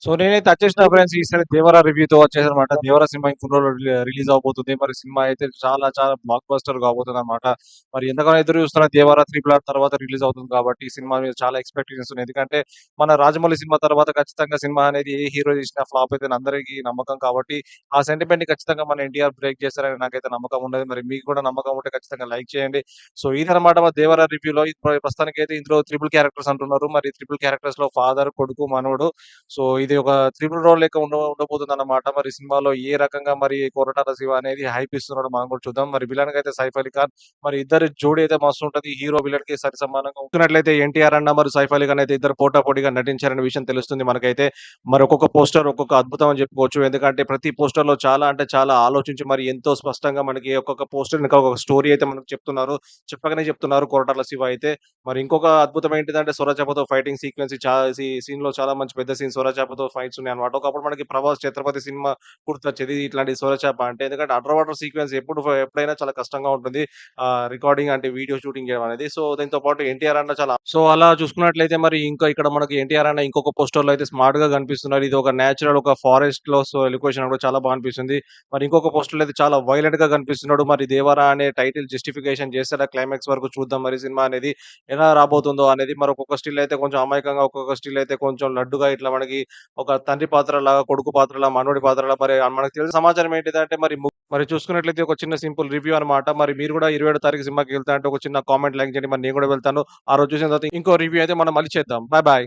So నేనైతే వచ్చేసిన friends ఈసారి 'దేవర' రివ్యూతో వచ్చేసానన్నమాట. 'దేవర' సినిమా ఇంకొన్ని రోజుల్లో రిలీజ్ అవబోతుంది. మరి సినిమా అయితే చాలా చాలా బ్లాక్ బస్టర్ కాబోతుందన్నమాట. మరి ఎంతగానో ఎదురు చూస్తున్న 'దేవర' 'త్రిబుల్ ఆర్' తర్వాత రిలీజ్ అవుతుంది కాబట్టి ఈ సినిమా మీద చాలా ఎక్స్‌పెక్టేషన్స్ ఉన్నాయి. ఎందుకంటే మన 'రాజమౌళి' సినిమా తర్వాత ఖచ్చితంగా సినిమా అనేది ఏ హీరో చేసినా ఫ్లాప్ అయితదని అందరికీ నమ్మకం కాబట్టి ఆ సెంటిమెంట్‌ని ఖచ్చితంగా మన ఎన్టీఆర్ బ్రేక్ చేస్తారని నాకైతే నమ్మకం ఉన్నది. మరి మీకు కూడా నమ్మకం ఉంటే ఖచ్చితంగా లైక్ చేయండి. సో ఇదన్నమాట మా 'దేవర' రివ్యూలో. ప్రస్తుతానికైతే ఇందులో త్రిబుల్ క్యారెక్టర్స్ అంటున్నారు. మరి త్రిబుల్ క్యారెక్టర్స్‌లో ఫాదర్, కొడుకు, మనవడు. సో ఇది ఒక త్రిబుల్ రోల్ లెక్క ఉండబోతుందన్నమాట. మరి సినిమాలో ఏ రకంగా మరి కొరటాల శివ అనేది హైప్ ఇస్తున్నాడో మనం కూడా చూద్దాం. మరి విలన్‌గా అయితే సైఫ్ అలీ ఖాన్. మరి ఇద్దరి జోడీ అయితే మస్తుంటది. హీరో, విలన్‌కి సరి సమానంగా చూసుకున్నట్లయితే ఎన్టీఆర్ అన్న మరి సైఫ్ అలీ ఖాన్ అయితే ఇద్దరు పోటాపోటీగా నటించారనే విషయం తెలుస్తుంది మనకైతే. మరి ఒక్కొక్క పోస్టర్ ఒక్కొక్క అద్భుతం అని చెప్పుకోవచ్చు. ఎందుకంటే ప్రతి పోస్టర్‌లో చాలా అంటే చాలా ఆలోచించి మరి ఎంతో స్పష్టంగా మనకి ఒక్కొక్క పోస్టర్ వెనక ఒక స్టోరీ అయితే మనకు చెప్తున్నారు. చెప్పకనే చెప్తున్నారు కొరటాల శివ అయితే. మరి ఇంకొక అద్భుతం ఏంటిదంటే సొరచేపతో ఫైటింగ్ సీక్వెన్స్ సీన్‌లో చాలా మంచి పెద్ద సీన్ సొరచేపతో ఫైట్స్ ఉన్నాయన్నమాట. ఒకప్పుడు మనకి 'ప్రభాస్ ఛత్రపతి' సినిమా గుర్తొచ్చేది ఇట్లాంటి సొరచేప అంటే. ఎందుకంటే అండర్ వాటర్ సీక్వెన్స్ ఎప్పుడైనా చాలా కష్టంగా ఉంటుంది. రికార్డింగ్ అంటే వీడియో షూటింగ్ చేయడం అనేది. సో దీంతో పాటు ఎన్టీఆర్ అన్న చాలా సో అలా చూసుకున్నట్లయితే మరి ఇంకా ఇక్కడ మనకి ఎన్టీఆర్ అన్న ఇంకొక పోస్టర్‌లో అయితే స్మార్ట్‌గా కనిపిస్తున్నారు. ఇది ఒక నేచురల్ ఒక ఫారెస్ట్‌లో లొకేషన్ కూడా చాలా అనిపిస్తుంది. మరి ఇంకొక పోస్టర్‌లో అయితే చాలా వైలెంట్‌గా కనిపిస్తున్నాడు. మరి 'దేవరా' అనే టైటిల్ జస్టిఫికేషన్ చేస్తాడా క్లైమాక్స్ వరకు చూద్దాం మరి సినిమా అనేది ఎలా రాబోతుందో అనేది. మరి ఒక్కొక్క స్టిల్ అయితే కొంచెం అమాయకంగా, ఒక్కొక్క స్టిల్ అయితే కొంచెం లడ్డుగా ఇట్లా మనకి ఒక తండ్రి పాత్రలాగా, కొడుకు పాత్రలా, మనవడి పాత్రలా మరి మనకు తెలిసిన సమాచారం ఏంటిదంటే మరి చూసుకున్నట్లయితే ఒక చిన్న సింపుల్ రివ్యూ అన్నమాట. మరి మీరు కూడా 27 తారీఖు సినిమాకి వెళ్తా అంటే ఒక చిన్న కామెంట్ లైక్ చేయండి. మరి నేను కూడా వెళ్తాను. ఆ రోజు చూసిన తర్వాత ఇంకో రివ్యూ అయితే మనం మళ్ళీ చేద్దాం. Bye bye.